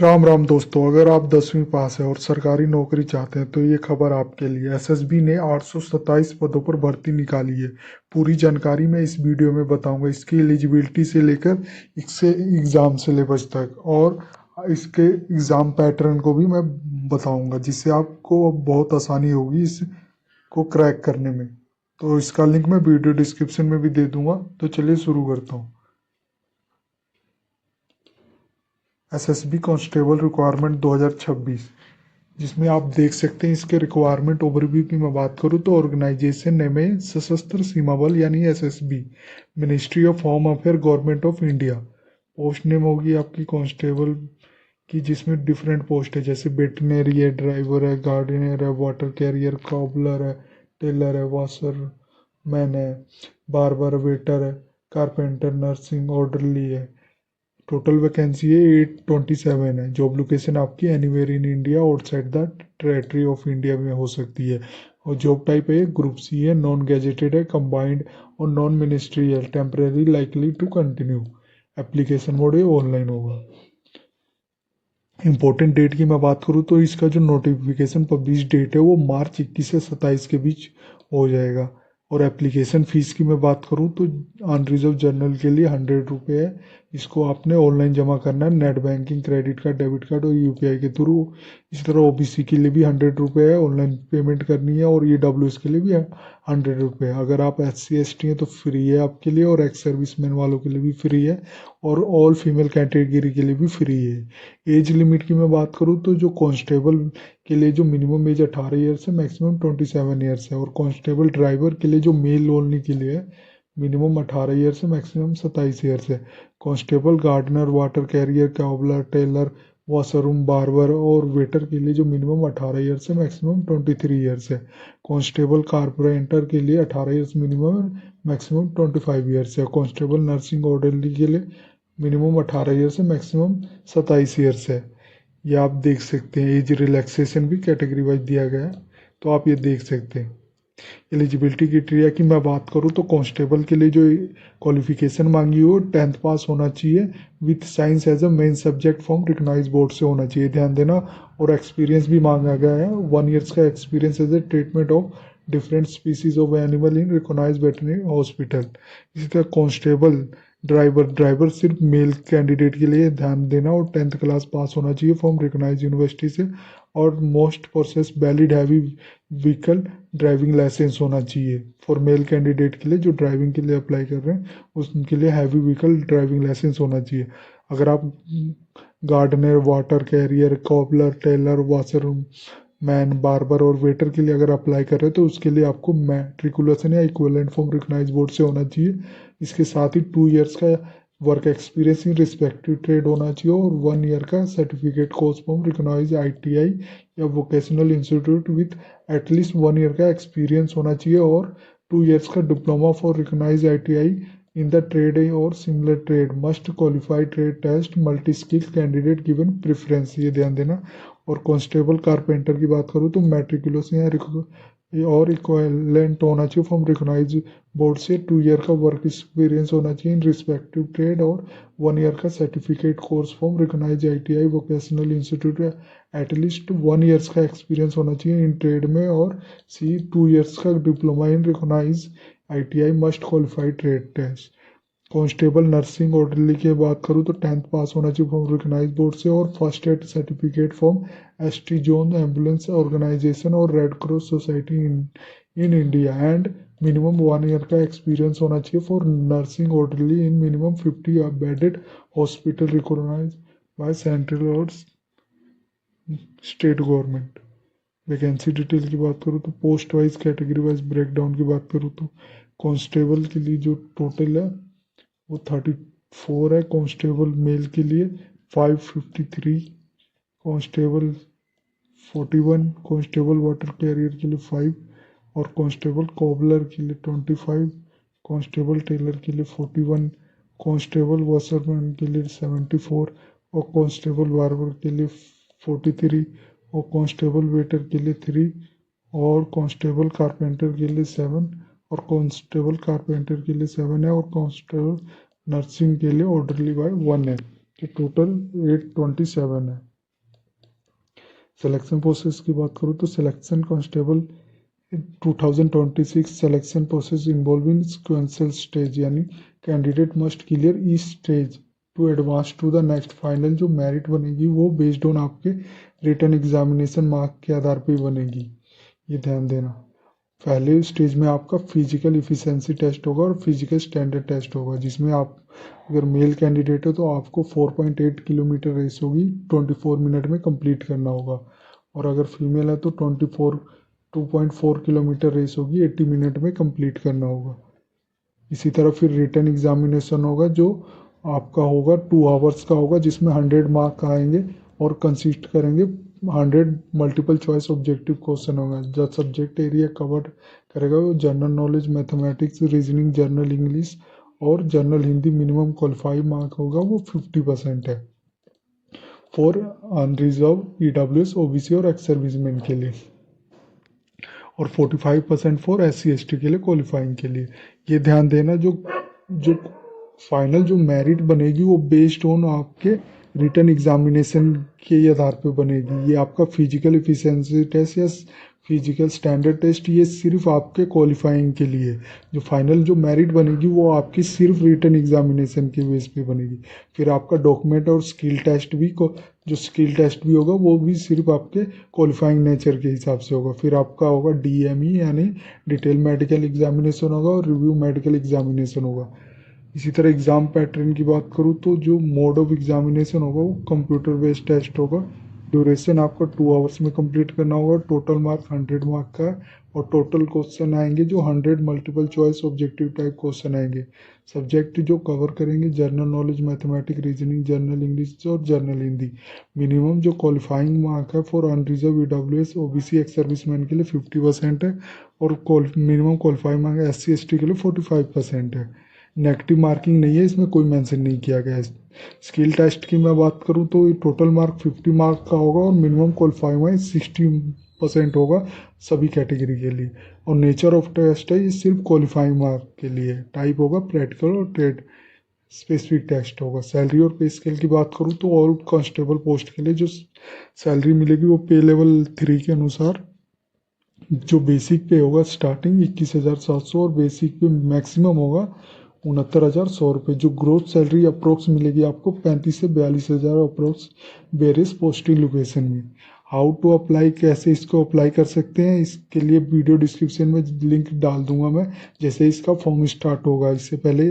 राम राम दोस्तों, अगर आप 10वीं पास है और सरकारी नौकरी चाहते हैं तो ये खबर आपके लिए। एसएसबी ने 827 पदों पर भर्ती निकाली है। पूरी जानकारी मैं इस वीडियो में बताऊंगा, इसकी एलिजिबिलिटी से लेकर इससे एग्ज़ाम सिलेबस तक, और इसके एग्ज़ाम पैटर्न को भी मैं बताऊंगा, जिससे आपको अब बहुत आसानी होगी इसको क्रैक करने में। तो इसका लिंक मैं वीडियो डिस्क्रिप्शन में भी दे दूंगा। तो चलिए शुरू करता हूँ। एसएसबी कांस्टेबल रिक्वायरमेंट 2026, जिसमें आप देख सकते हैं इसके रिक्वायरमेंट ओवरव्यू की मैं बात करूँ तो ऑर्गेनाइजेशन नेम है सशस्त्र सीमा बल यानी SSB, ministry of home affair, government of India. Post name होगी आपकी कांस्टेबल की, जिसमें डिफरेंट पोस्ट है, जैसे वेटनरी है, ड्राइवर है, गार्डनर है, वाटर कैरियर, कॉबलर है, टेलर है, वाशर मैन है, बार्बर, वेटर है, कारपेंटर, नर्सिंग, ऑर्डरली है। टोटल वैकेंसी है 827 है। जॉब लोकेशन आपकी anywhere in India outside the territory of India में हो सकती है। और जॉब टाइप है ग्रुप सी है, नॉन गैजेटेड है, कंबाइंड और non ministerial, temporary, likely to continue. Application mode है ऑनलाइन होगा। इम्पोर्टेंट डेट की मैं बात करूँ तो इसका जो नोटिफिकेशन पब्लिश डेट है वो मार्च 21 से 27 के बीच हो जाएगा। और एप्लीकेशन फ़ीस की मैं बात करूँ तो अनरिजर्व जनरल के लिए 100 रुपये है। इसको आपने ऑनलाइन जमा करना है, net banking, credit card, debit card और यूपीआई के थ्रू। इसी तरह ओबीसी के लिए भी 100 रुपये है, ऑनलाइन पेमेंट करनी है। और ईडब्ल्यूएस के लिए भी 100 रुपये। अगर आप SC ST हैं तो फ्री है आपके लिए, और एक्स सर्विसमैन वालों के लिए भी फ्री है, और ऑल फीमेल कैटेगरी के लिए भी फ्री है। एज लिमिट की मैं बात करूँ तो जो कांस्टेबल के लिए जो मिनिमम एज 18 ईयर्स है, मैक्सिमम 27 ईयर्स है। और कांस्टेबल ड्राइवर के लिए जो मेल ओनली के लिए है, मिनिमम 18 ईयर्स है, मैक्सिमम 27 ईयर्स है। Constable gardener, water carrier, cobbler, tailor, washroom, barber और वेटर के लिए जो मिनिमम 18 ईयर्स है, मैक्सिमम 23 ईयर्स है। कांस्टेबल कारपेंटर के लिए 18 ईयर्स मिनिमम, मैक्सिमम 25 ईयर्स है। कांस्टेबल नर्सिंग ऑर्डरली के लिए मिनिमम 18 ईयर्स है, मैक्सिमम 27 ईयर्स है। ये आप देख सकते हैं। एज रिलैक्सेशन भी कैटेगरी वाइज दिया गया है, तो आप ये देख सकते हैं। एलिजिबिलिटी क्राइटेरिया की मैं बात करूँ तो कांस्टेबल के लिए जो क्वालिफिकेशन मांगी हो, 10th पास होना चाहिए with science as a main subject from recognise board से होना चाहिए, ध्यान देना। और एक्सपीरियंस भी मांगा गया है, 1 ईयर्स का experience as a treatment of different species of animal in recognise veterinary hospital. इसी तरह कांस्टेबल ड्राइवर सिर्फ मेल कैंडिडेट के लिए ध्यान देना, और 10th क्लास पास होना चाहिए फ्रॉम रिकॉग्नाइज यूनिवर्सिटी से। और must possess valid heavy vehicle driving licence होना चाहिए। फॉर मेल कैंडिडेट के लिए जो ड्राइविंग के लिए अप्लाई कर रहे हैं, उसके लिए हैवी व्हीकल ड्राइविंग लाइसेंस होना चाहिए। अगर आप gardener, water carrier, cobbler, tailor, washer man, barber और वेटर के लिए अगर अप्लाई कर रहे हैं तो उसके लिए आपको मैट्रिकुलेशन या इक्विवेलेंट फ्रॉम रिकॉग्नाइज बोर्ड से होना चाहिए। इसके साथ ही 2 ईयर्स का work experience in respective trade होना चाहिए, और 1 ईयर का certificate course from recognise ITI या vocational institute with at least 1 year का एक्सपीरियंस होना चाहिए, और 2 ईयर्स का diploma for recognise ITI in the trade और similar trade. Must qualify trade test, multi skill candidate given preference, ये ध्यान देना। और कांस्टेबल कारपेंटर की बात करूँ तो मैट्रिकुलेशन और इक्विवेलेंट होना चाहिए फ्रॉम रिकॉग्नाइज बोर्ड से। 2 ईयर का वर्क एक्सपीरियंस होना चाहिए इन रिस्पेक्टिव ट्रेड, और 1 ईयर का certificate course from recognise ITI vocational institute. At least 1 years का एक्सपीरियंस होना चाहिए इन ट्रेड में। और 2 ईयर्स का diploma in recognise ITI must qualify trade test. Constable nursing orderly की बात करूँ तो 10th पास होना चाहिए फ्रॉम रिकॉग्नाइज बोर्ड से, और first aid certificate from ST John ambulance organisation और red cross society in India. And minimum 1 year का एक्सपीरियंस होना चाहिए for nursing orderly in minimum 50 bedded hospital recognise by central और state government. Vacancy detail की बात करूँ तो post wise category wise breakdown की बात करूँ तो कांस्टेबल के लिए जो टोटल है वो 34 है। कांस्टेबल मेल के लिए 553, कांस्टेबल 41, कांस्टेबल वाटर कैरियर के लिए 5, और कांस्टेबल कॉबलर के लिए 25, कांस्टेबल टेलर के लिए 41, कांस्टेबल वॉशरमैन के लिए 74, और कांस्टेबल बार्बर के लिए 43, और कांस्टेबल वेटर के लिए 3, और कांस्टेबल कारपेंटर के लिए 7, और कांस्टेबल कारपेंटर के लिए 7 है, और कांस्टेबल नर्सिंग के लिए ऑर्डरली बाय 1 है। तो टोटल 827 है। सिलेक्शन प्रोसेस की बात करूँ तो selection constable 2026 selection process involving sequential stage, यानी candidate must clear each stage to advance to the next. Final जो मेरिट बनेगी वो बेस्ड ऑन आपके रिटन एग्जामिनेशन मार्क के आधार पर बनेगी, ये ध्यान देना। पहले स्टेज में आपका फिजिकल इफिशिएंसी टेस्ट होगा और फिजिकल स्टैंडर्ड टेस्ट होगा, जिसमें आप अगर मेल कैंडिडेट हो तो आपको 4.8 किलोमीटर रेस होगी 24 मिनट में कंप्लीट करना होगा, और अगर फीमेल है तो 2.4 किलोमीटर रेस होगी 80 मिनट में कंप्लीट करना होगा। इसी तरह फिर रिटन एग्जामिनेशन होगा जो आपका होगा 2 आवर्स का होगा, जिसमें 100 मार्क आएंगे और कंसिस्ट करेंगे 100 मल्टीपल चॉइस ऑब्जेक्टिव क्वेश्चन होगा। जो सब्जेक्ट एरिया कवर करेगा वो general knowledge, mathematics, reasoning, general English और general Hindi. Minimum qualified mark होगा वो 50% है फॉर अनरिजर्व, ईडब्ल्यूएस, ओबीसी और एक्स सर्विसमैन के लिए, और 45% फॉर SC ST के लिए क्वालिफाइंग के लिए। ये ध्यान देना, जो जो फाइनल जो मेरिट बनेगी वो बेस्ड ऑन आपके रिटन एग्जामिनेशन के आधार पे बनेगी। ये आपका फिजिकल इफिशिएंसी टेस्ट या फिजिकल स्टैंडर्ड टेस्ट ये सिर्फ आपके क्वालिफाइंग के लिए। जो फाइनल जो मेरिट बनेगी वो आपकी सिर्फ रिटन एग्जामिनेशन के बेस पे बनेगी। फिर आपका डॉक्यूमेंट और स्किल टेस्ट भी जो स्किल टेस्ट भी होगा वो भी सिर्फ आपके क्वालिफाइंग नेचर के हिसाब से होगा। फिर आपका होगा DME यानी डिटेल मेडिकल एग्जामिनेशन होगा और रिव्यू मेडिकल एग्जामिनेशन होगा। इसी तरह एग्ज़ाम पैटर्न की बात करूँ तो जो मोड ऑफ एग्जामिनेशन होगा वो कंप्यूटर बेस्ड टेस्ट होगा। ड्यूरेशन आपका 2 आवर्स में कंप्लीट करना होगा। टोटल मार्क 100 मार्क का है और टोटल क्वेश्चन आएंगे जो 100 multiple choice objective type question आएंगे। सब्जेक्ट जो कवर करेंगे general knowledge, mathematics, reasoning, general English और जनरल हिंदी। मिनिमम जो क्वालिफाइंग मार्क है for unreserved, EWS, OBC, ex serviceman के लिए 50% है और minimum qualifying mark SC ST के लिए 45% है। नेगेटिव मार्किंग नहीं है, इसमें कोई मेंशन नहीं किया गया है। स्किल टेस्ट की मैं बात करूं तो टोटल मार्क 50 मार्क का होगा और मिनिमम क्वालिफाइंग मार्क 60% होगा सभी कैटेगरी के लिए। और नेचर ऑफ टेस्ट है ये सिर्फ क्वालिफाइंग मार्क के लिए। टाइप होगा प्रैक्टिकल और ट्रेड स्पेसिफिक टेस्ट होगा। सैलरी और पे स्केल की बात करूँ तो ऑल कांस्टेबल पोस्ट के लिए जो सैलरी मिलेगी वो पे लेवल 3 के अनुसार जो बेसिक पे होगा स्टार्टिंग 21,700 और बेसिक पे मैक्सिमम होगा 69,100 रुपये। जो ग्रोथ सैलरी अप्रोक्स मिलेगी आपको 35 से 42,000 अप्रोक्स वेरियस पोस्टिंग लोकेशन में। हाउ टू अप्लाई, कैसे इसको अप्लाई कर सकते हैं, इसके लिए वीडियो डिस्क्रिप्शन में लिंक डाल दूंगा मैं जैसे इसका फॉर्म स्टार्ट होगा। इससे पहले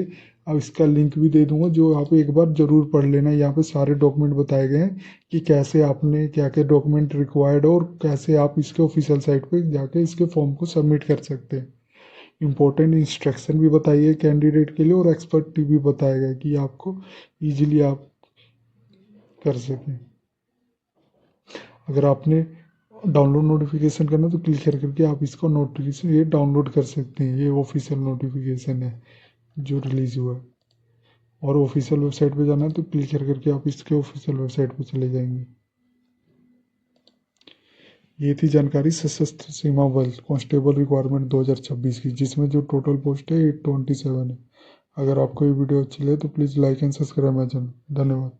अब इसका लिंक भी दे दूंगा जो आप एक बार ज़रूर पढ़ लेना। यहाँ पे सारे डॉक्यूमेंट बताए गए हैं कि कैसे आपने क्या क्या डॉक्यूमेंट रिक्वायर्ड और कैसे आप इसके ऑफिशियल साइट पे जाके इसके फॉर्म को सबमिट कर सकते हैं। इम्पोर्टेंट इंस्ट्रक्शन भी बताई है कैंडिडेट के लिए और एक्सपर्ट टिप भी बताया गया कि आपको इजीली आप कर सकें। अगर आपने डाउनलोड नोटिफिकेशन करना तो क्लिक करके आप इसको नोटिफिकेशन ये डाउनलोड कर सकते हैं। ये ऑफिशियल नोटिफिकेशन है जो रिलीज हुआ है। और ऑफिशियल वेबसाइट पे जाना है तो क्लिक करके आप इसके ऑफिशियल वेबसाइट पे चले जाएंगे। ये थी जानकारी सशस्त्र सीमा बल कांस्टेबल रिक्वायरमेंट 2026 की, जिसमें जो टोटल पोस्ट है 827 है। अगर आपको ये वीडियो अच्छी लगे तो please like and subscribe my channel. धन्यवाद।